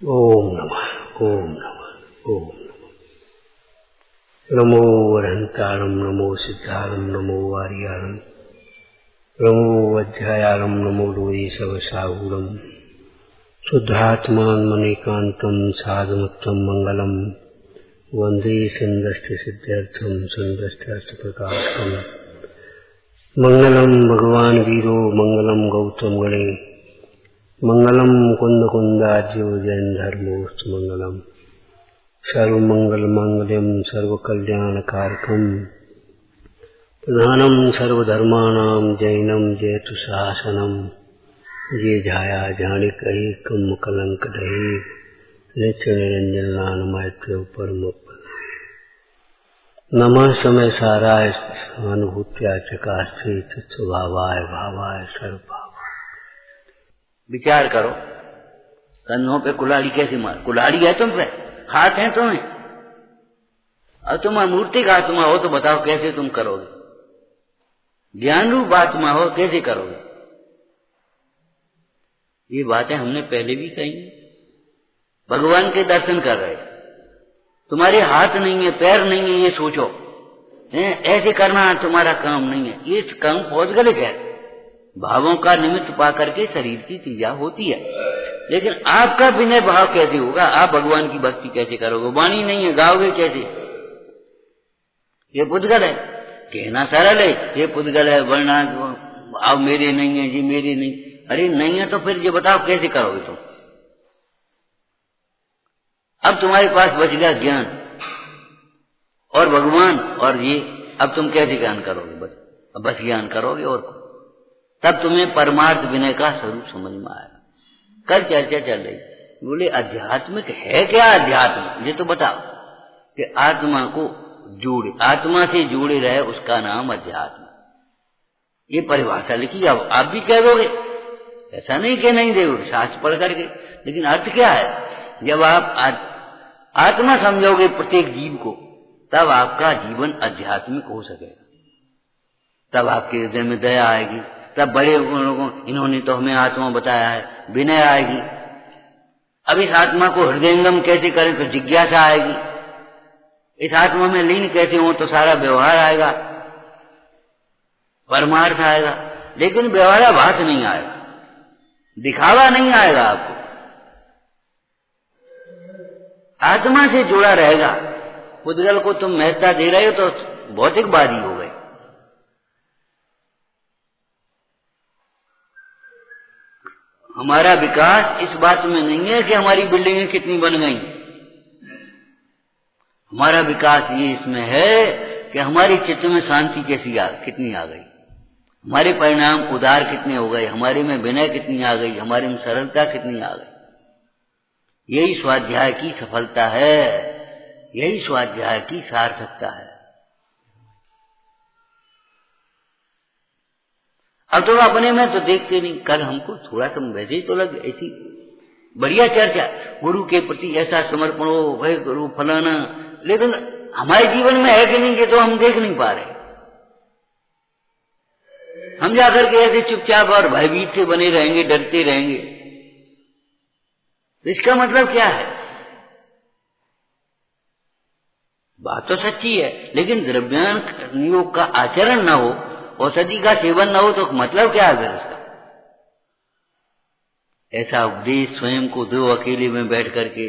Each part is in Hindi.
ओम नमः ओम नमः ओम नमः। नमो अरहंतारं नमो सिद्धारं नमो वारियारं नमो अध्यायारं नमो लोये सवसाहूरं शुद्धात्मान मनेकान्तं साधुमुत्तम मंगलम वंदे संदष्टि सिद्ध्यर्थम संदष्ट्यर्थ प्रकाशकम मंगलम भगवान वीरो मंगलम गौतम गणे मंगलम कुंद कुंदाज्यो जैन धर्मोस्तु मंगलम सर्वमंगल मांगल्यम सर्वकल्याणकारकम प्रधानम सर्वधर्माणां जैनम जयतु शासनम ये जाया जानिक एकम कलंक दहे नित्य निरंजन नान मैत्र परम नमः समय साराय अनुभूत्या चकास्ते चित्स्वभावाय भावाय सर्वभाव। विचार करो, कंधों पे कुल्हाड़ी कैसी मार, कुल्हाड़ी है तुम पे, हाथ है तुम्हें, अब तुम मूर्तिक आत्मा हो तो बताओ कैसे तुम करोगे? ज्ञान रूप आत्मा हो कैसे करोगे? ये बातें हमने पहले भी कही। भगवान के दर्शन कर रहे, तुम्हारे हाथ नहीं है पैर नहीं है, ये सोचो ऐसे करना तुम्हारा काम नहीं है, ये काम बहुत गलत है। भावों का निमित्त पा करके शरीर की क्रिया होती है, लेकिन आपका विनय भाव कैसे होगा? आप भगवान की भक्ति कैसे करोगे? वाणी नहीं है, गाओगे कैसे? ये पुद्गल है, कहना सरल है, ये पुद्गल है, वरना आप मेरे नहीं है जी, मेरे नहीं। अरे नहीं है तो फिर ये बताओ कैसे करोगे तुम? अब तुम्हारे पास बच गया ज्ञान और भगवान और ये, अब तुम कैसे ज्ञान करोगे? बस ज्ञान करोगे और तब तुम्हें परमार्थ विनय का स्वरूप समझ में आएगा। कल चर्चा चल रही, बोले आध्यात्मिक है क्या? अध्यात्म ये तो बताओ कि आत्मा को जोड़े, आत्मा से जुड़े रहे, उसका नाम अध्यात्म। ये परिभाषा लिखी, अब आप भी कह दोगे, ऐसा नहीं कि नहीं देखोगे शास्त्र पढ़ करके, लेकिन अर्थ क्या है? जब आप आत्मा समझोगे प्रत्येक जीव को, तब आपका जीवन आध्यात्मिक हो सकेगा, तब आपके हृदय में दया आएगी, तब बड़े लोगों इन्होंने तो हमें आत्मा बताया है, विनय आएगी। अब इस आत्मा को हृदयंगम कैसे करें तो जिज्ञासा आएगी, इस आत्मा में लीन कैसे हो तो सारा व्यवहार आएगा, परमार्थ आएगा। लेकिन व्यवहाराभास नहीं आएगा, दिखावा नहीं आएगा आपको, आत्मा से जुड़ा रहेगा। पुद्गल को तुम महत्ता दे रहे हो तो भौतिकवादी हो गए। हमारा विकास इस बात में नहीं है कि हमारी बिल्डिंगें कितनी बन गई, हमारा विकास ये इसमें है कि हमारी चित्त में शांति कितनी आ गई, हमारे परिणाम उदार कितने हो गए, हमारे में विनय कितनी आ गई, हमारे में सरलता कितनी आ गई। यही स्वाध्याय की सफलता है, यही स्वाध्याय की सार्थकता है। अब तो अपने में तो देखते नहीं। कल हमको थोड़ा सा वैसे ही तो लग, ऐसी बढ़िया चर्चा, गुरु के प्रति ऐसा समर्पण हो, वह गुरु फलाना, लेकिन हमारे जीवन में है कि नहीं ये तो हम देख नहीं पा रहे। हम जाकर के ऐसे चुपचाप और भयभीत से बने रहेंगे, डरते रहेंगे, तो इसका मतलब क्या है? बात तो सच्ची है, लेकिन द्रव्यान योग का आचरण न हो, औषधि का सेवन न हो, तो मतलब क्या है इसका? ऐसा उपदेश स्वयं को दो अकेले में बैठ करके,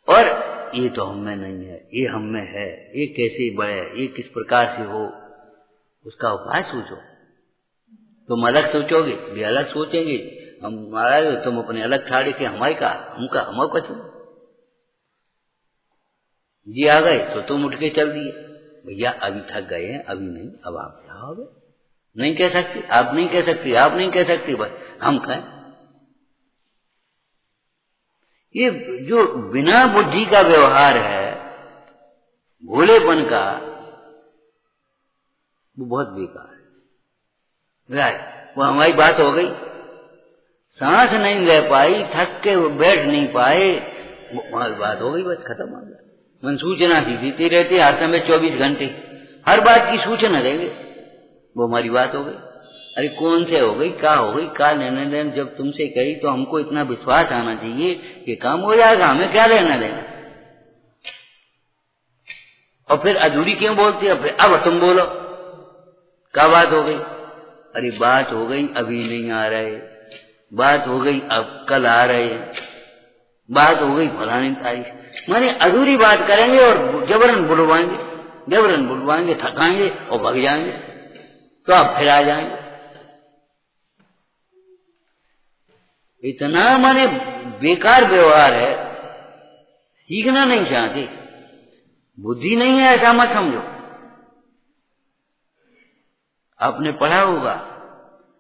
और ये तो हम में नहीं है, ये हम में है, ये कैसे बढ़े, ये किस प्रकार से हो, उसका उपाय सोचो। तुम अलग सोचोगे, भी अलग सोचेंगे, हमारा तुम अपने अलग ठाड़े के हमारे का हमका हम कछू जी आ गए तो तुम उठ के चल दिए, भैया अभी थक गए हैं, अभी नहीं, अब आप क्या हो गए? नहीं कह सकती, आप नहीं कह सकती, आप नहीं कह सकती, बस हम कहें। ये जो बिना बुद्धि का व्यवहार है, भोलेपन का, वो बहुत बेकार है। राइट, वो हमारी बात हो गई, सांस नहीं ले पाई, थक के बैठ नहीं पाए, हमारी बात हो गई, बस खत्म हो गया। मन सूचना सी देते रहते हर समय 24 घंटे, हर बात की सूचना देंगे, वो हमारी बात हो गई। अरे कौन से हो गई, क्या हो गई, क्या लेना देना, जब तुमसे कही तो हमको इतना विश्वास आना चाहिए कि काम हो जाएगा, हमें क्या लेना देना। और फिर अधूरी क्यों बोलती है? फिर अब तुम बोलो क्या बात हो गई? अरे बात हो गई अभी नहीं आ रहे, बात हो गई अब कल आ रहे, बात हो गई फलानी तारीख। माने अधूरी बात करेंगे और जबरन बुलवाएंगे, थकाएंगे और भाग जाएंगे, तो आप फिर आ जाएंगे। इतना माने बेकार व्यवहार है, सीखना नहीं चाहते, बुद्धि नहीं है ऐसा मत समझो। आपने पढ़ा होगा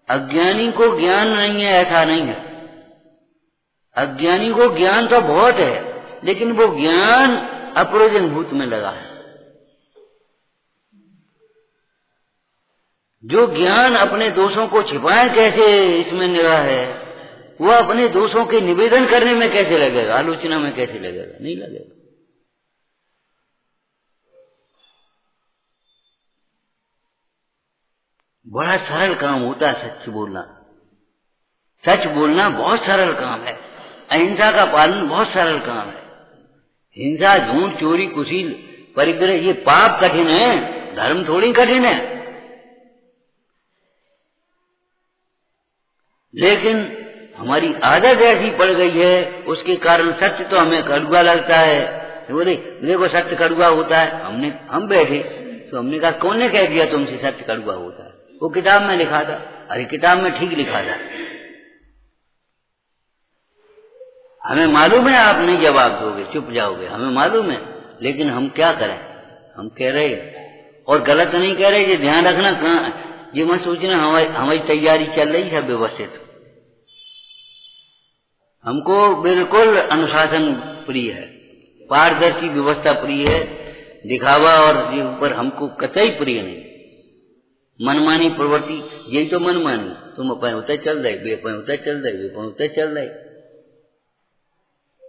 अज्ञानी को ज्ञान नहीं है ऐसा नहीं है, अज्ञानी को ज्ञान तो बहुत है, लेकिन वो ज्ञान अप्रयोजन भूत में लगा है। जो ज्ञान अपने दोषों को छिपाए कैसे इसमें निगाह है, वो अपने दोषों के निवेदन करने में कैसे लगेगा, आलोचना में कैसे लगेगा? नहीं लगेगा। बड़ा सरल काम होता है सच बोलना। सच बोलना बहुत सरल काम है। अहिंसा का पालन बहुत सरल काम है। हिंसा, झूठ, चोरी, कुशील, परिग्रह ये पाप कठिन है, धर्म थोड़ी कठिन है। लेकिन हमारी आदत ऐसी पड़ गई है, उसके कारण सत्य तो हमें कड़वा लगता है। बोले देखो सत्य कड़वा होता है, हम बैठे तो हमने कहा कौन ने कह दिया तुमसे सत्य कड़वा होता है? वो किताब में लिखा था। अरे किताब में ठीक लिखा था, हमें मालूम है आप नहीं जवाब दोगे, चुप जाओगे, हमें मालूम है, लेकिन हम क्या करें? हम कह रहे और गलत नहीं कह रहे, ये ध्यान रखना। कहाँ ये मत सोचना हमारी तैयारी चल रही है व्यवस्थित। हमको बिल्कुल अनुशासन प्रिय है, पारदर्शी व्यवस्था प्रिय है, दिखावा और ये ऊपर हमको कतई प्रिय नहीं। मनमानी प्रवृत्ति यही तो मनमानी, तुम अपन होते चल रहे, बेपन होते चल रहे, बेपन होते चल रहे।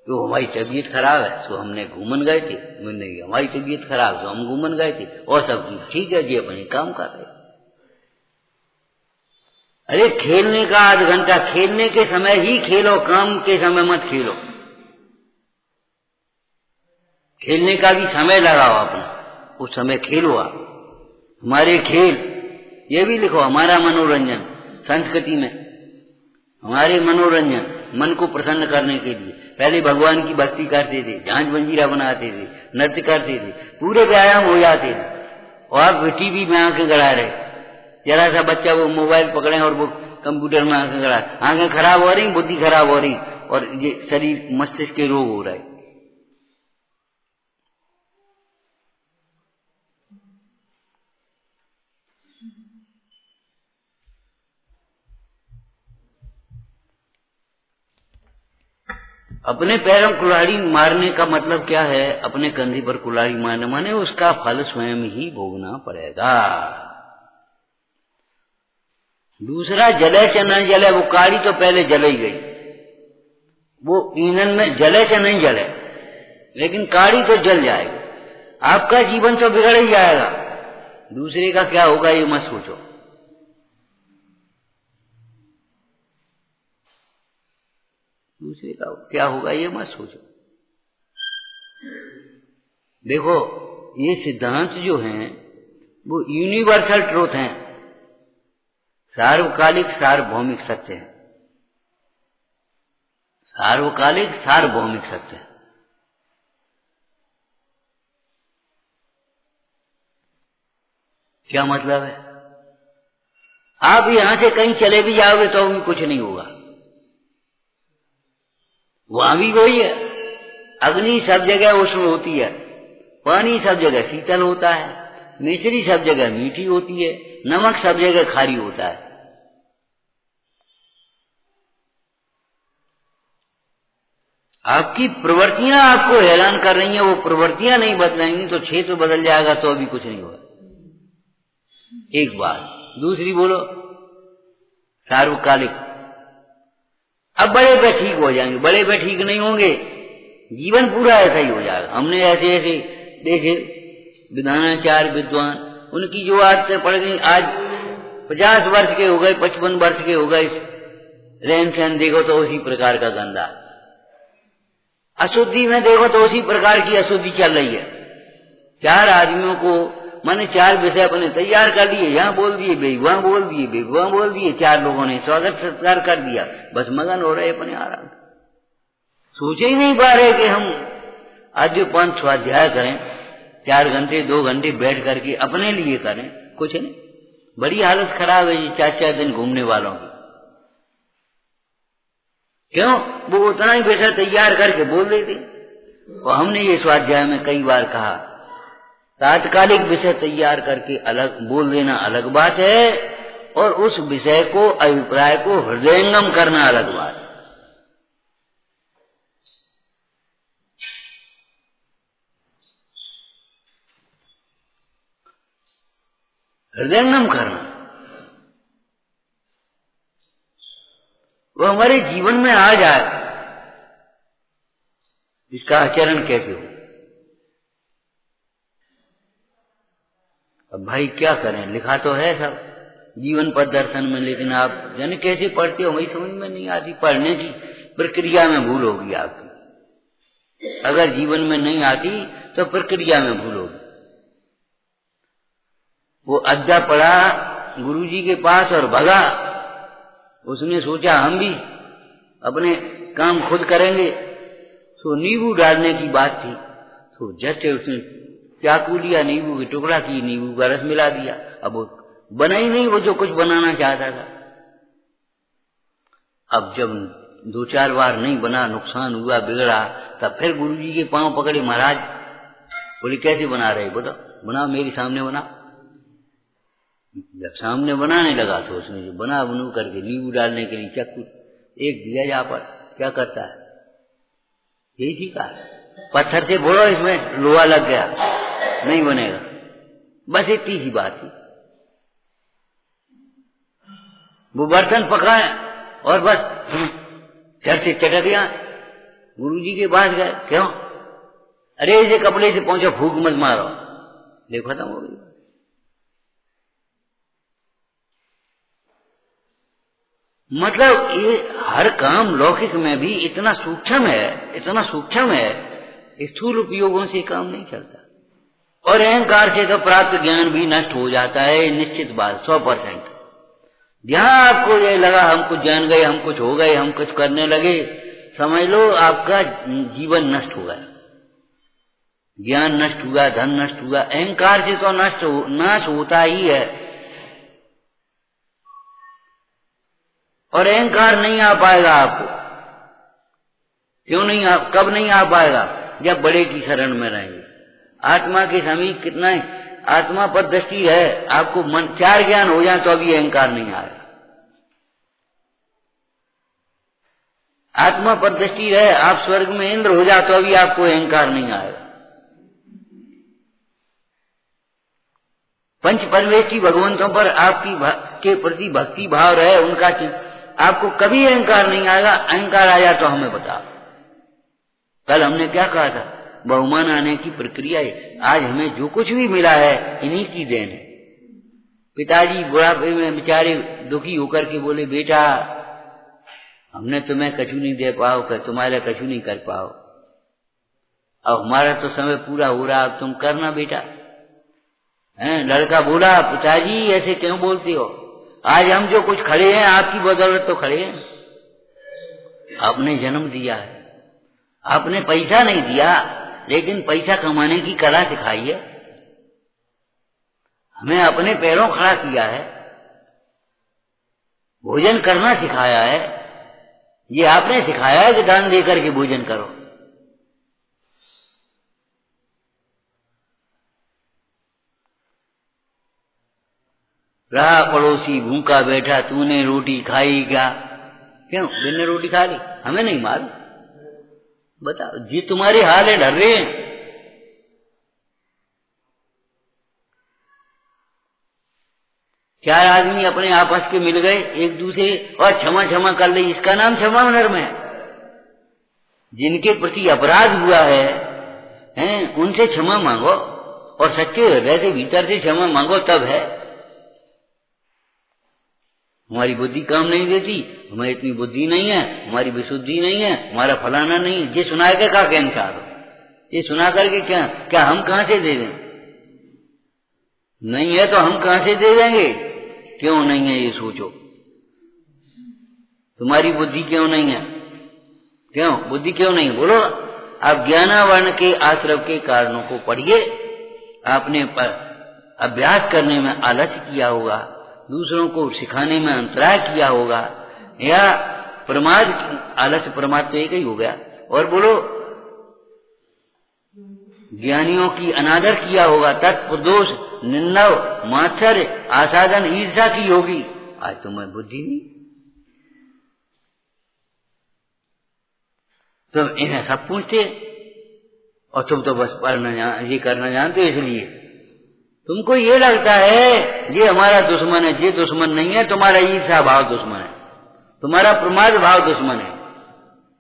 तो हमारी तबीयत खराब है तो हमने घूमन गए थे, नहीं हमारी तबीयत खराब तो हम घूमन गए थे, और सब चीज ठीक है जी, अपने काम कर रहे। अरे खेलने का आध घंटा, खेलने के समय ही खेलो, काम के समय मत खेलो। खेलने का भी समय लगाओ अपना, उस समय खेलो आप। हमारे खेल ये भी लिखो, हमारा मनोरंजन संस्कृति में, हमारे मनोरंजन मन को प्रसन्न करने के लिए पहले भगवान की भक्ति करते थे, झांझ मंजीरा बनाते थे, नृत्य करते थे, पूरे व्यायाम हो जाते थे। और आप टीवी में आंखें गड़ा रहे, जरा सा बच्चा वो मोबाइल पकड़े और वो कंप्यूटर में आंखें गड़ा, आंखें खराब हो रही, बुद्धि खराब हो रही, और ये शरीर मस्तिष्क के रोग हो रहे। अपने पैरों कुल्हाड़ी मारने का मतलब क्या है? अपने कंधे पर कुल्हाड़ी मारने माने उसका फल स्वयं ही भोगना पड़ेगा। दूसरा जले चाहे नहीं जले, वो काड़ी तो पहले जल ही गई, वो ईंधन में जले चाहे नहीं जले, लेकिन काड़ी तो जल जाएगी। आपका जीवन तो बिगड़ ही जाएगा, दूसरे का क्या होगा ये मत सोचो। दूसरे का क्या होगा ये मत सोचो। देखो ये सिद्धांत जो हैं वो यूनिवर्सल ट्रूथ हैं, सार्वकालिक सार्वभौमिक सत्य है, सार्वकालिक सार्वभौमिक सत्य है। क्या मतलब है? आप यहां से कहीं चले भी जाओगे तो भी कुछ नहीं होगा, वहां भी वही है। अग्नि सब जगह उष्ण होती है, पानी सब जगह शीतल होता है, मिश्री सब जगह मीठी होती है, नमक सब जगह खारी होता है। आपकी प्रवृत्तियां आपको हैरान कर रही हैं, वो प्रवृत्तियां नहीं बदलेंगी तो क्षेत्र बदल जाएगा तो अभी कुछ नहीं होगा। एक बात। दूसरी बोलो सार्वकालिक। अब बड़े पे ठीक हो जाएंगे, बड़े पे ठीक नहीं होंगे, जीवन पूरा ऐसा ही हो जाएगा। हमने ऐसे ऐसे देखे विधानाचार्य विद्वान, उनकी जो आदतें पड़ गई, आज 50 वर्ष के हो गए, 55 वर्ष के हो गए, रहन सहन देखो तो उसी प्रकार का गंदा, अशुद्धि में देखो तो उसी प्रकार की अशुद्धि चल रही है। 4 आदमियों को मैंने 4 विषय अपने तैयार कर लिए, यहाँ बोल दिए बे, वहां बोल दिए बे, वहां बोल दिए, 4 लोगों ने स्वागत सत्कार कर दिया, बस मगन हो रहे अपने आराम। सोचे ही नहीं पा रहे कि हम आज जो 5 स्वाध्याय करें, 4 घंटे 2 घंटे बैठ करके अपने लिए करें, कुछ नहीं। बड़ी हालत खराब है ये 4-4 दिन घूमने वालों की। क्यों? वो उतना ही विषय तैयार करके बोल देते। और हमने ये स्वाध्याय में कई बार कहा, तात्कालिक विषय तैयार करके अलग बोल देना अलग बात है, और उस विषय को, अभिप्राय को हृदयंगम करना अलग बात है। हृदयंगम करना वो हमारे जीवन में आ जाए, इसका आचरण कैसे हो। अब भाई क्या करें, लिखा तो है सब जीवन पद दर्शन में, लेकिन आप जाने कैसे पढ़ते हो, वही समझ में नहीं आती। पढ़ने की प्रक्रिया में भूल होगी आपकी, अगर जीवन में नहीं आती तो प्रक्रिया में भूल होगी। वो अद्धा पढ़ा गुरुजी के पास और भगा, उसने सोचा हम भी अपने काम खुद करेंगे, तो नींबू डालने की बात थी, तो जैसे उसने चाकू लिया, नींबू की टुकड़ा की, नींबू का रस मिला दिया। अब वो बना ही नहीं वो जो कुछ बनाना चाहता था। अब जब 2-4 बार नहीं बना, नुकसान हुआ, बिगड़ा, तब फिर गुरुजी के पांव पकड़े, महाराज बोले कैसे बना रहे, बताओ, बना मेरे सामने बना। जब सामने बनाने लगा तो उसने जो बना बनू करके नींबू डालने के लिए चक्कू एक दिया, यहाँ पर क्या करता है, यही ठीक है, पत्थर से बोलो इसमें लोहा लग गया, नहीं बनेगा। बस इतनी सी बात थी। वो बर्तन पकाए और बस झट से चटक दिया। गुरुजी के पास गए, क्यों? अरे इसे कपड़े से पहुंचो, फूंक मत मारो, देखो खत्म हो गई। मतलब ये हर काम लौकिक में भी इतना सूक्ष्म है, इतना सूक्ष्म है, स्थूल उपयोगों से काम नहीं चलता। और अहंकार से तो प्राप्त ज्ञान भी नष्ट हो जाता है, निश्चित बात 100%। जहां आपको ये लगा हम कुछ जान गए, हम कुछ हो गए, हम कुछ करने लगे, समझ लो आपका जीवन नष्ट हो गया, ज्ञान नष्ट हुआ, धन नष्ट हुआ। अहंकार से तो नाश होता ही है। और अहंकार नहीं आ पाएगा आपको, क्यों नहीं कब नहीं आ पाएगा? जब बड़े की शरण में रहेंगे, आत्मा के समीप। कितना है आत्मा पर दृष्टि है, आपको मन 4 ज्ञान हो जाए तो अभी अहंकार नहीं आएगा। आत्मा पर दृष्टि है, आप स्वर्ग में इंद्र हो जाए तो अभी आपको अहंकार नहीं आएगा। पंच परमेष्ठी भगवंतों पर आपकी के प्रति भक्ति भाव रहे, उनका आपको कभी अहंकार नहीं आएगा। अहंकार आया तो हमें बताओ। कल हमने क्या कहा था, बहुमान आने की प्रक्रिया है। आज हमें जो कुछ भी मिला है इन्हीं की देन है। पिताजी बुढ़ापे में बेचारे दुखी होकर के बोले, बेटा हमने तुम्हें कछु नहीं दे पाओ, तुम्हारे कछु नहीं कर पाओ, अब हमारा तो समय पूरा हो रहा, अब तुम करना बेटा। लड़का बोला, पिताजी ऐसे क्यों बोलते हो, आज हम जो कुछ खड़े हैं आपकी बदौलत तो खड़े हैं। आपने जन्म दिया है, आपने पैसा नहीं दिया, लेकिन पैसा कमाने की कला सिखाई है, हमें अपने पैरों खड़ा किया है, भोजन करना सिखाया है। ये आपने सिखाया है कि दान देकर के भोजन करो। रहा पड़ोसी भूखा बैठा, तूने रोटी खाई क्या? क्यों बिना रोटी खा ली? हमें नहीं मालूम, बताओ जी तुम्हारे हाल है डर रहे हैं। चार आदमी अपने आपस के मिल गए एक दूसरे और क्षमा क्षमा कर ले, इसका नाम क्षमा नर्म है। जिनके प्रति अपराध हुआ है उनसे क्षमा मांगो और सच्चे हृदय से भीतर से क्षमा मांगो, तब है। हमारी बुद्धि काम नहीं देती, हमें इतनी बुद्धि नहीं है, हमारी विशुद्धि नहीं है, हमारा फलाना नहीं है। ये सुना के क्या कहना चाह रहे? ये सुना करके क्या हम कहां से दे दें? नहीं है तो हम कहां से दे देंगे? क्यों नहीं है ये सोचो। तुम्हारी बुद्धि क्यों नहीं है? क्यों बुद्धि क्यों नहीं है बोलो? आप ज्ञानावर्ण के आश्रव के कारणों को पढ़िए। आपने अभ्यास करने में आलस्य किया होगा, दूसरों को सिखाने में अंतराय किया होगा, या प्रमाद, आलस्य प्रमाद तो एक ही हो गया। और बोलो ज्ञानियों की अनादर किया होगा, तत्प्रदोष, निंदा, मात्सर्य, आसादन, ईर्षा की होगी। आज तुम्हें बुद्धि नहीं, तुम इन्हें सब पूछते और तुम तो बस ये करना जानते हो। इसलिए तुमको ये लगता है ये हमारा दुश्मन है। ये दुश्मन नहीं है, तुम्हारा ईर्षा भाव दुश्मन है, तुम्हारा प्रमाद भाव दुश्मन है।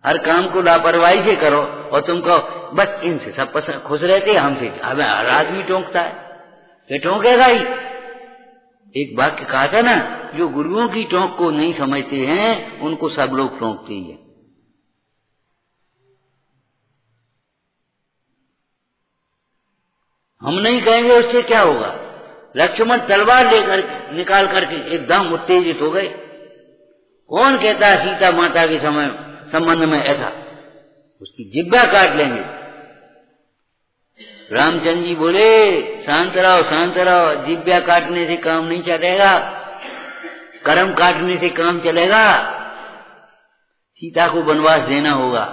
हर काम को लापरवाही से करो और तुम कहो बस इनसे सब खुश रहते, हमसे हमें हर आदमी टोंकता है। ये टोंकेगा ही। एक वाक्य कहा था ना, जो गुरुओं की टोंक को नहीं समझते हैं उनको सब लोग टोंकते ही है। हम नहीं कहेंगे उससे क्या होगा। लक्ष्मण तलवार लेकर निकाल करके एकदम उत्तेजित हो गए। कौन कहता है सीता माता के समय संबंध में ऐसा? उसकी जिब्बा काट लेंगे। रामचंद्र जी बोले शांत रहो, जिब्बा काटने से काम नहीं चलेगा, कर्म काटने से काम चलेगा। सीता को वनवास देना होगा।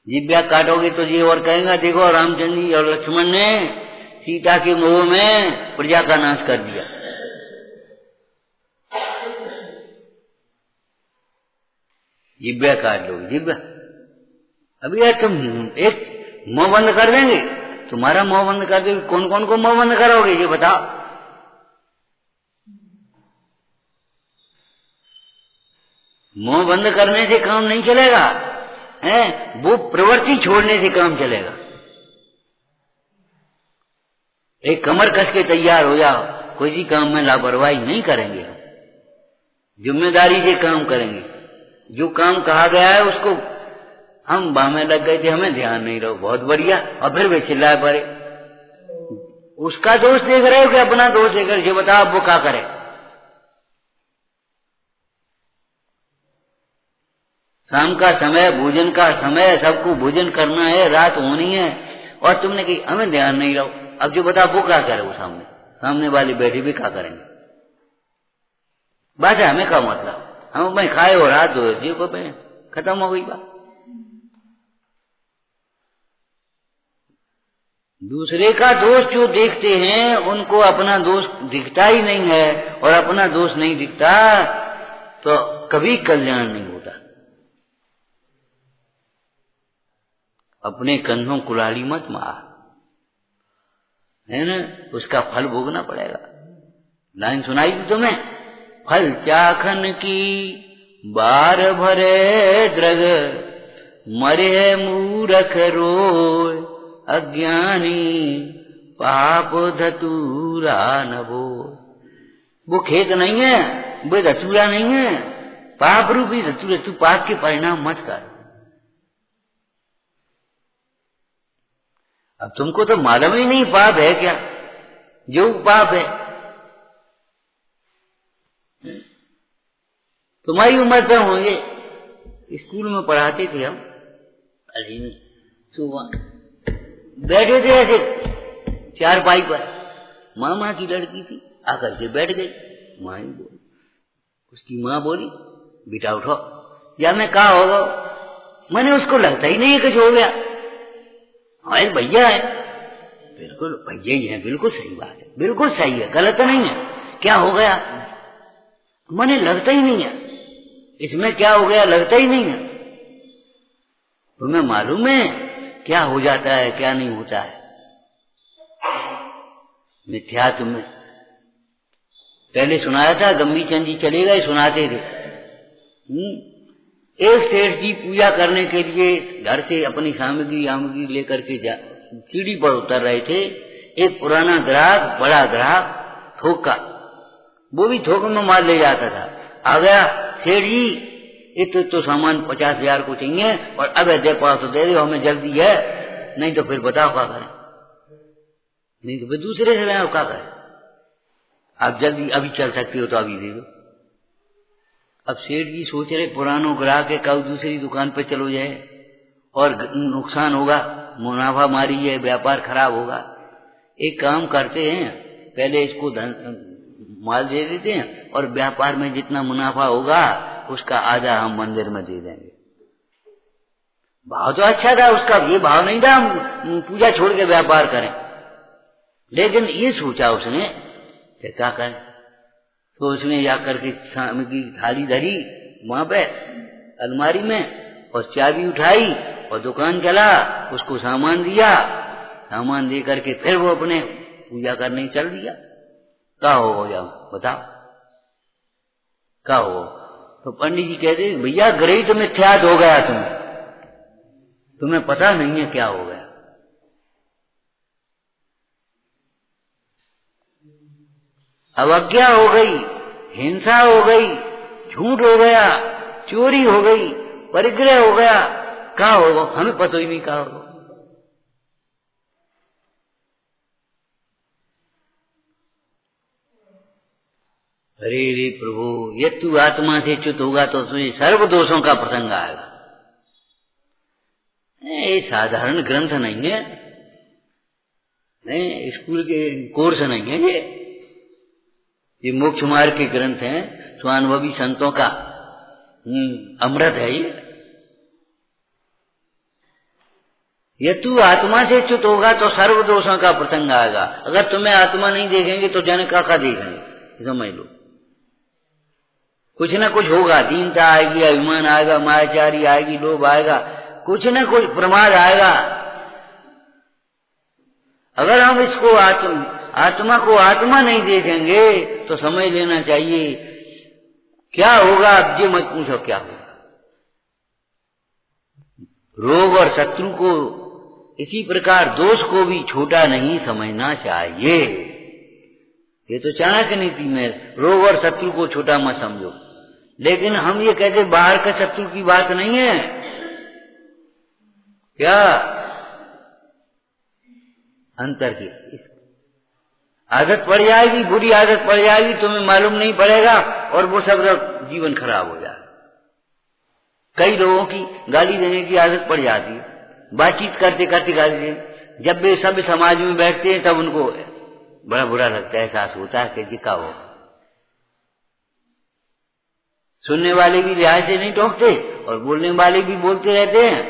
जिब्या काटोगे तो ये और कहेगा देखो रामचंद्र जी और लक्ष्मण ने सीता के मोह में प्रजा का नाश कर दिया। जिब्या काट लोगे, जिब्या। अभी यार तुम एक मुंह बंद कर देंगे, तुम्हारा मुंह बंद कर देंगे। कौन कौन को मुंह बंद करोगे ये बताओ? मुंह बंद करने से काम नहीं चलेगा है, वो प्रवृत्ति छोड़ने से काम चलेगा। एक कमर कस के तैयार हो जाओ, कोई भी काम में लापरवाही नहीं करेंगे, हम जिम्मेदारी से काम करेंगे। जो काम कहा गया है उसको हम बामें लग गए थे, हमें ध्यान नहीं रहो, बहुत बढ़िया, और फिर वे चिल्लाए पड़े। उसका दोष देख रहे हो कि अपना दोष देख रहे हो? ये बताओ वो क्या करे? शाम का समय, भोजन का समय, सबको भोजन करना है, रात होनी है, और तुमने कही हमें ध्यान नहीं रहो। अब जो बता वो क्या करे? वो सामने वाले बैठे भी क्या करेंगे? बात है हमें क्या मतलब? हम मैं खाए और रात धोए, जी को खत्म हो गई बात। दूसरे का दोष जो देखते हैं उनको अपना दोष दिखता ही नहीं है, और अपना दोष नहीं दिखता तो कभी कल्याण नहीं होता। अपने कंधों कुल्हाड़ी मत मार, है ना, उसका फल भोगना पड़ेगा। लाइन सुनाई थी तुम्हें? फल चाखन की बार भरे द्रग, मरे मूरख रोय अज्ञानी, पाप धतूरा नभो। वो खेत नहीं है, वो धतूरा नहीं है, पाप रूपी धतूरा। तू पाप के परिणाम मत कर। अब तुमको तो मालूम ही नहीं पाप है क्या, जो पाप है। तुम्हारी उम्र पे होंगे, स्कूल में पढ़ाते थे हम, अरे सुबह बैठे थे ऐसे चारपाई पर, मामा की लड़की थी, आकर के बैठ गई। माँ ही बोली, उसकी माँ बोली बेटा उठो। या मैं कहा होगा, मैंने उसको लगता ही नहीं कुछ हो गया। हमारे भैया है, बिल्कुल भैया ही है, बिल्कुल सही बात है, बिल्कुल सही है, गलत नहीं है। क्या हो गया? मैंने लगता ही नहीं है, इसमें क्या हो गया? लगता ही नहीं है। तुम्हें मालूम है क्या हो जाता है, क्या नहीं होता है? मिथ्या तुम्हें पहले सुनाया था, गंभीर चंद जी चले गए, सुनाते थे। एक सेठ जी पूजा करने के लिए घर से अपनी सामग्री लेकर के सीढ़ी पर उतर रहे थे। एक पुराना ग्राहक, बड़ा ग्राहक ठोका, वो भी थोक में माल ले जाता था। आ गया सेठ जी, इतो सामान 50,000 को चाहिए और अब दे पाओ तो दे दो, हमें जल्दी है, नहीं तो फिर बताओ क्या करें, नहीं तो फिर दूसरे से क्या करें, आप जल्दी अभी चल सकती हो तो अभी दे दो। अब सेठ जी सोच रहे पुरानों ग्राहक के कब दूसरी दुकान पे चलो जाए और नुकसान होगा, मुनाफा मारी है, व्यापार खराब होगा। एक काम करते हैं, पहले इसको माल दे देते हैं और व्यापार में जितना मुनाफा होगा उसका आधा हम मंदिर में दे देंगे। भाव तो अच्छा था उसका, ये भाव नहीं था हम पूजा छोड़ के व्यापार करें। लेकिन ये सोचा उसने कि क्या करें, तो उसने जाकर के सामग्री थाली धरी वहां पे अलमारी में और चाबी उठाई और दुकान चला, उसको सामान दिया, सामान दे करके फिर वो अपने पूजा करने चल दिया। क्या हो जाओ बताओ, क्या हो? तो पंडित जी कहते भैया ग्रहित मिथ्यात हो गया, तुम्हें पता नहीं है क्या हो गया। अवज्ञा हो गई, हिंसा हो गई, झूठ हो गया, चोरी हो गई, परिग्रह हो गया, क्या होगा हमें पता ही नहीं क्या होगा। अरे रे प्रभु, ये तू आत्मा से च्युत होगा तो तुझे सर्व दोषों का प्रसंग आएगा। ये साधारण ग्रंथ नहीं है, नहीं स्कूल के कोर्स नहीं है, ये मोक्ष मार्ग के ग्रंथ हैं, स्वानुभवी संतों का अमृत है ये तू आत्मा से च्युत होगा तो सर्व दोषों का प्रसंग आएगा। अगर तुम्हें आत्मा नहीं देखेंगे तो जन का देखेंगे, समझ लो। कुछ ना कुछ होगा, दीनता आएगी, अभिमान आएगा, मायाचारी आएगी, लोभ आएगा, कुछ ना कुछ प्रमाद आएगा। अगर हम इसको आत्मा को आत्मा नहीं देखेंगे तो समझ लेना चाहिए क्या होगा। अब ये मत पूछो क्या होगा। रोग और शत्रु को इसी प्रकार दोष को भी छोटा नहीं समझना चाहिए। ये तो चाणक्य नीति में रोग और शत्रु को छोटा मत समझो, लेकिन हम ये कहते बाहर के शत्रु की बात नहीं है क्या, अंतर की आदत पड़ जाएगी, बुरी आदत पड़ जाएगी, तुम्हें मालूम नहीं पड़ेगा और वो सब जीवन खराब हो जाए। कई लोगों की गाली देने की आदत पड़ जाती है, बातचीत करते करते गाली देने, जब वे सब समाज में बैठते हैं तब उनको बड़ा बुरा लगता है, एहसास होता है कि क्या हो। सुनने वाले भी लिहाज से नहीं टोकते और बोलने वाले भी बोलते रहते हैं,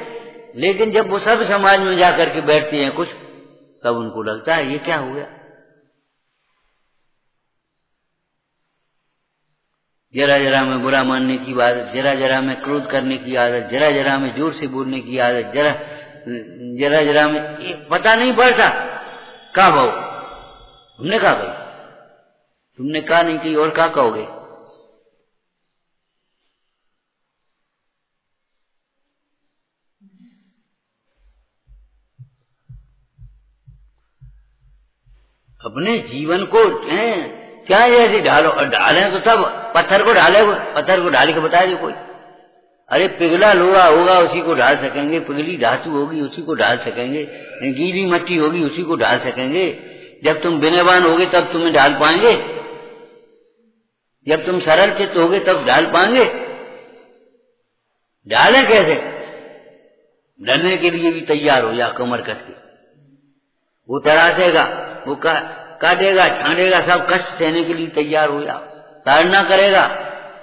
लेकिन जब वो सब समाज में जाकर के बैठते हैं कुछ, तब उनको लगता है ये क्या हो गया। जरा जरा में बुरा मानने की आदत, जरा जरा में क्रोध करने की आदत, जरा जरा में जोर से बोलने की आदत, जरा जरा में पता नहीं पड़ता क्या भाव। हमने कहा भाई, तुमने कहा नहीं की और क्या कहोगे। अपने जीवन को क्या ऐसे ढालो, ढाले तो तब पत्थर को ढाले के बता दे कोई। अरे पिघला लोहा होगा उसी को ढाल सकेंगे, पिघली धातु होगी उसी को ढाल सकेंगे, गीली मट्टी होगी उसी को ढाल सकेंगे। जब तुम विनयवान होगे तब तुम्हें ढाल पाएंगे, जब तुम सरल चित्त होगे तब ढाल पाएंगे। ढाले कैसे? डरने के लिए भी तैयार हो जा, कमर कस के। वो तरासेगा, वो काटेगा, छांटेगा, सब कष्ट सहने के लिए तैयार हो जा। ताड़ना करेगा,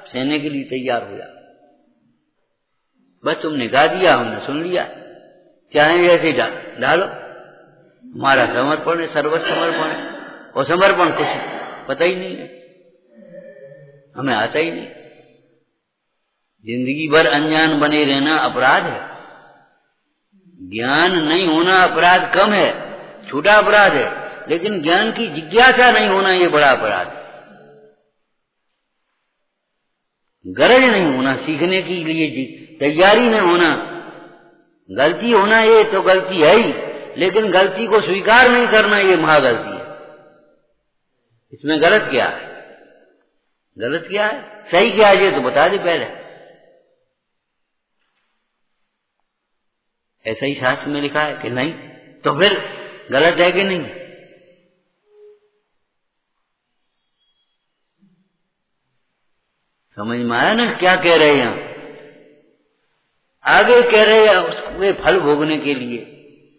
सहने के लिए तैयार हो जा। बस तुमने गा दिया, हमने सुन लिया, चाहे जैसे डालो। हमारा समर्पण है, सर्वस्व समर्पण है, और समर्पण कुछ पता ही नहीं है, हमें आता ही नहीं। जिंदगी भर अनजान बने रहना अपराध है। ज्ञान नहीं होना अपराध कम है, छोटा अपराध है, लेकिन ज्ञान की जिज्ञासा नहीं होना ये बड़ा अपराध है। गरज नहीं होना, सीखने के लिए तैयारी नहीं होना, गलती होना ये तो गलती है ही, लेकिन गलती को स्वीकार नहीं करना ये महागलती है। इसमें गलत क्या है? गलत क्या है, सही क्या है ये तो बता दे पहले। ऐसा ही शास्त्र में लिखा है कि नहीं, तो फिर गलत है कि नहीं? समझ में आया ना क्या कह रहे हैं? आगे कह रहे हैं उसके फल भोगने के लिए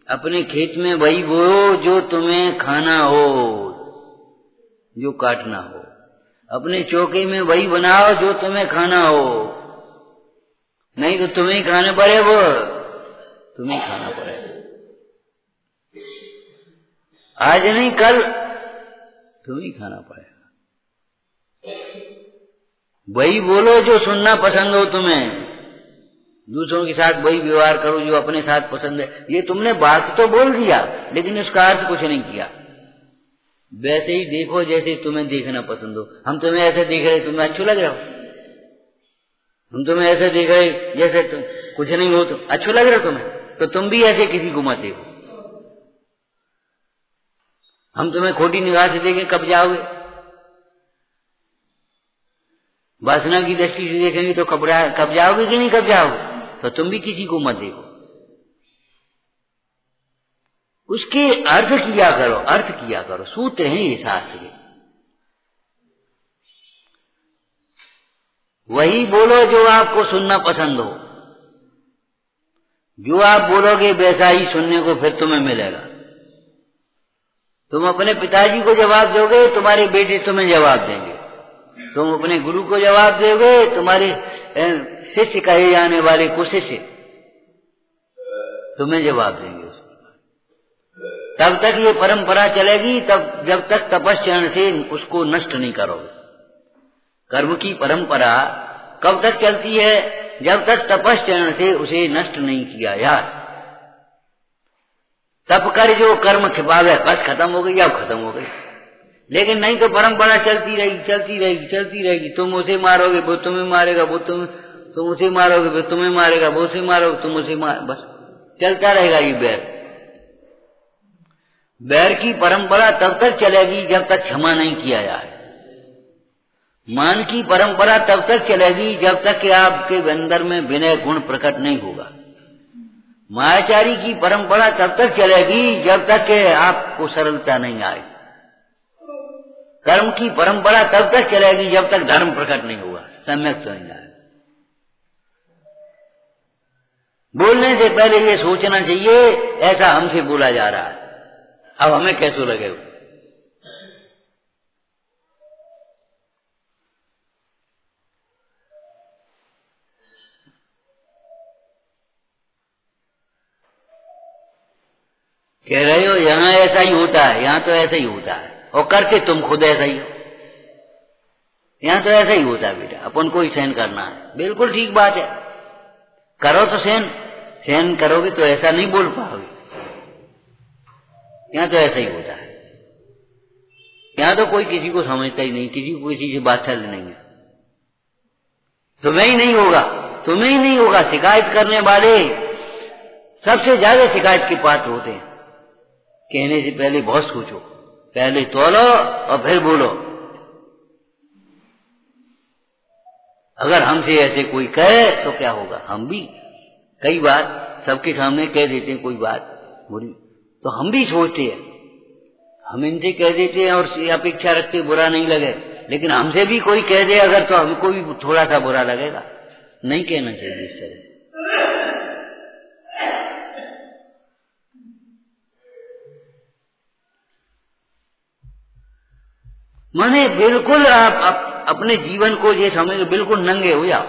अपने खेत में वही बोओ जो तुम्हें खाना हो, जो काटना हो। अपने चौके में वही बनाओ जो तुम्हें खाना हो, नहीं तो तुम्हें ही खाने पड़े, वो तुम्हें खाना पड़ेगा। आज नहीं कल तुम्हें खाना पड़ेगा। वही बोलो जो सुनना पसंद हो तुम्हें, दूसरों के साथ वही व्यवहार करो जो अपने साथ पसंद है। ये तुमने बात तो बोल दिया लेकिन उसका अर्थ कुछ नहीं किया। वैसे ही देखो जैसे तुम्हें देखना पसंद हो। हम तुम्हें ऐसे देख रहे, तुम्हें अच्छो लग रहा हो? हम तुम्हें ऐसे देख रहे जैसे कुछ नहीं हो तो अच्छो लग रहा तुम्हें, तो तुम भी ऐसे किसी को मत देखो। हम तुम्हें खोटी निगाह से देखें कब जाओगे? वासना की दृष्टि से देखेंगे तो कब जाओगे कि नहीं कब जाओगे? तो तुम भी किसी को मत देखो। उसके अर्थ किया करो, अर्थ किया करो। सूत्र हैं ये शास्त्र के। वही बोलो जो आपको सुनना पसंद हो। जो आप बोलोगे वैसा ही सुनने को फिर तुम्हें मिलेगा। तुम अपने पिताजी को जवाब दोगे, तुम्हारे बेटे तुम्हें जवाब देंगे। तुम अपने गुरु को जवाब दोगे, तुम्हारे शिष्य कहे जाने वाले को शिष्य तुम्हें जवाब देंगे। तब तक ये परंपरा चलेगी तब जब तक तपस्या से उसको नष्ट नहीं करोगे। कर्म की परंपरा कब तक चलती है? जब तक तपस्या से उसे नष्ट नहीं किया यार। तप कर जो कर्म छिपावे, बस खत्म हो गई, अब खत्म हो गई। लेकिन नहीं तो परंपरा चलती रहेगी, चलती रहेगी, चलती रहेगी। तुम उसे मारोगे वो तुम्हें मारेगा, वो तुम उसे मारोगे वो तुम्हें मारेगा, वो उसे मारोगे तुम उसे बस चलता रहेगा ये बैर। बैर की परंपरा तब तक चलेगी जब तक क्षमा नहीं किया जाए। मान की परंपरा तब तक चलेगी जब तक कि आपके अंदर में विनय गुण प्रकट नहीं होगा। मायाचारी की परंपरा तब तक चलेगी जब तक कि आपको सरलता नहीं आए। कर्म की परंपरा तब तक चलेगी जब तक धर्म प्रकट नहीं हुआ, सम्यक तो नहीं आए। बोलने से पहले ये सोचना चाहिए ऐसा हमसे बोला जा रहा है, अब हमें कैसे लगेगा? कह रहे हो यहां ऐसा ही होता है, यहां तो ऐसा ही होता है, और करके तुम खुद ऐसा ही हो। यहां तो ऐसा ही होता है बेटा, अपन को ही सहन करना है। बिल्कुल ठीक बात है, करो तो सहन करोगे तो ऐसा नहीं बोल पाओगे। यहां तो ऐसा ही होता है। यहां तो कोई किसी को समझता ही नहीं, किसी को किसी से बात चल नहीं है। तुम्हें ही नहीं होगा, तुम्हें ही नहीं होगा। शिकायत करने वाले सबसे ज्यादा शिकायत के पात्र होते हैं। कहने से पहले बहुत सोचो, पहले तोलो और फिर बोलो। अगर हमसे ऐसे कोई कहे तो क्या होगा? हम भी कई बार सबके सामने कह देते हैं कोई बात बुरी, तो हम भी सोचते हैं, हम इनसे कह देते हैं और अपेक्षा रखते बुरा नहीं लगे। लेकिन हमसे भी कोई कह दे अगर तो हमको भी थोड़ा सा बुरा लगेगा। नहीं कहना चाहिए इस तरह। माने बिल्कुल आप अपने जीवन को ये समझ बिल्कुल नंगे हो जाओ।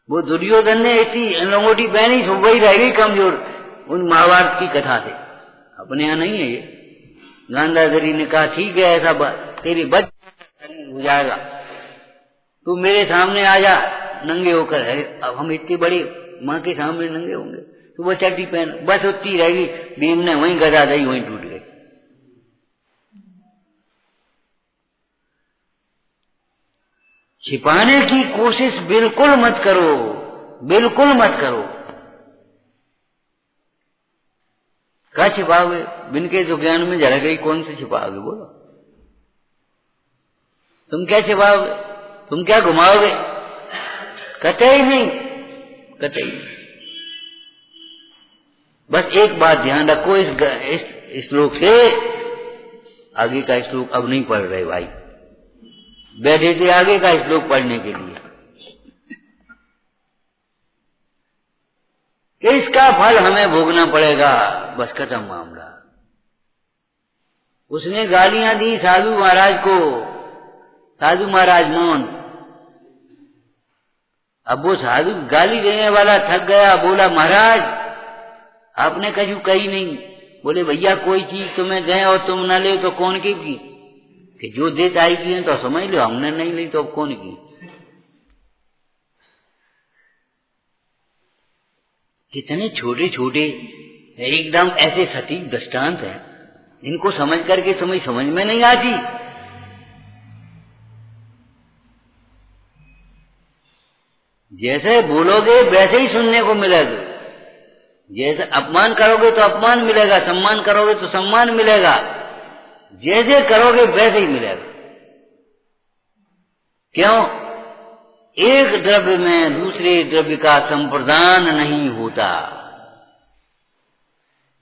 वो दुर्योधन ने ऐसी लंगोटी पहनी, सो वही रह गई कमजोर उन महाभारत की कथा से। अपने यहाँ नहीं है ये। गांधारी ने कहा ठीक है ऐसा तेरी बच हो जाएगा, तू मेरे सामने आ जा नंगे होकर। है अब हम इतने बड़े माँ के सामने नंगे होंगे? तो वो चड्डी पहन, बस उतनी रहेगी। भीम ने वहीं गदा दी, वहीं टूट गई। छिपाने की कोशिश बिल्कुल मत करो, बिल्कुल मत करो। क्या छिपाओगे? बिन के जो ज्ञान में जल गई, कौन से छिपाओगे? बोलो। तुम क्या छिपाओगे, तुम क्या घुमाओगे? कतई नहीं, कतई नहीं। बस एक बात ध्यान रखो, इस श्लोक से आगे का श्लोक अब नहीं पढ़ रहे भाई, बैठे थे आगे का श्लोक पढ़ने के लिए कि इसका फल हमें भोगना पड़ेगा। बस खत्म मामला। उसने गालियां दी साधु महाराज को, साधु महाराज मौन। अब वो साधु गाली देने वाला थक गया, बोला महाराज आपने कछु कही नहीं। बोले भैया कोई चीज तुम्हें दें और तुम न ले तो कौन की? कि जो देता आई की तो समझ लो, हमने नहीं ली तो अब कौन की? कितने छोटे छोटे एकदम ऐसे सटीक दृष्टांत हैं, इनको समझ करके तुम्हें समझ में नहीं आती। जैसे बोलोगे वैसे ही सुनने को मिलेगा। जैसे अपमान करोगे तो अपमान मिलेगा, सम्मान करोगे तो सम्मान मिलेगा। जैसे करोगे वैसे ही मिलेगा। क्यों? एक द्रव्य में दूसरे द्रव्य का संप्रदान नहीं होता।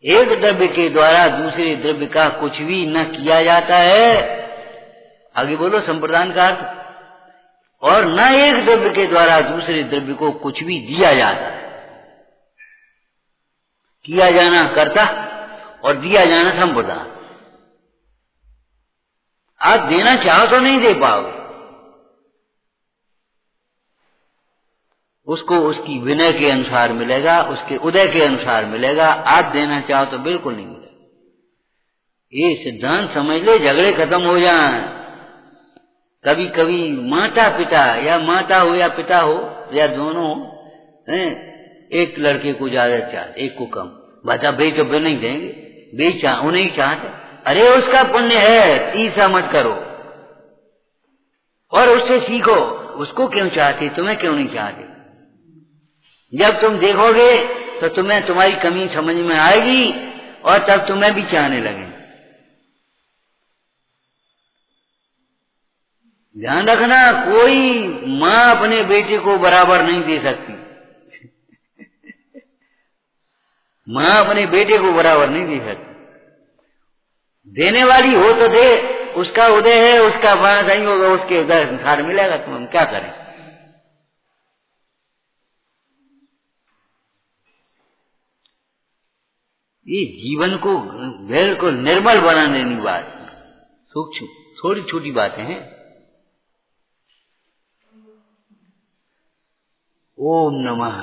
एक द्रव्य के द्वारा दूसरे द्रव्य का कुछ भी न किया जाता है। आगे बोलो संप्रदान का अर्थ। और न एक द्रव्य के द्वारा दूसरे द्रव्य को कुछ भी दिया जाता है। किया जाना कर्ता और दिया जाना संप्रदान। आप देना चाहो तो नहीं दे पाओगे, उसको उसकी विनय के अनुसार मिलेगा, उसके उदय के अनुसार मिलेगा। आप देना चाहो तो बिल्कुल नहीं मिलेगा। ये सिद्धांत समझ ले, झगड़े खत्म हो जाएं। कभी कभी माता पिता, या माता हो या पिता हो या दोनों हैं, एक लड़के को ज्यादा चाहते, एक को कम। बता भाई तो फिर नहीं देंगे, भाई उन्हें चाहते। अरे उसका पुण्य है, ईर्ष्या मत करो और उससे सीखो। उसको क्यों चाहते, तुम्हें क्यों नहीं चाहते? जब तुम देखोगे तो तुम्हें तुम्हारी कमी समझ में आएगी और तब तुम्हें भी चाहने लगेंगे। ध्यान रखना, कोई मां अपने बेटे को बराबर नहीं दे सकती। मां अपने बेटे को बराबर नहीं दे सकती। देने वाली हो तो दे, उसका उदय है, उसका फल सही होगा, उसके उदय संसार मिलेगा। तो हम क्या करें? ये जीवन को बिल्कुल निर्मल बना देने बात, सूक्ष्म थोड़ी छोटी बातें हैं। ओम नमः।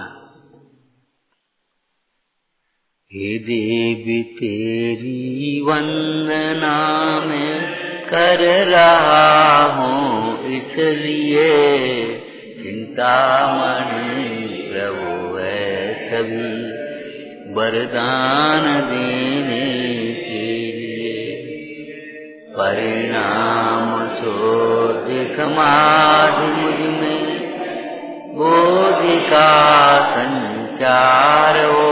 हे देवी तेरी वंदना मैं कर रहा हूँ, इसलिए चिंतामणि प्रभु है सभी वरदान देने के लिए। परिणाम शोध समाधि मुझ में बोधि का संचार हो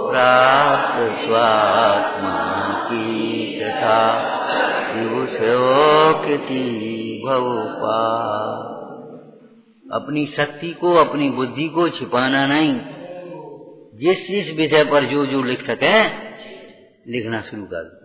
प्राप्त स्वात्मा की तथा शिवशोक्ति भवपा। अपनी शक्ति को, अपनी बुद्धि को छिपाना नहीं। जिस विषय पर जो लिख सके लिखना शुरू कर दो।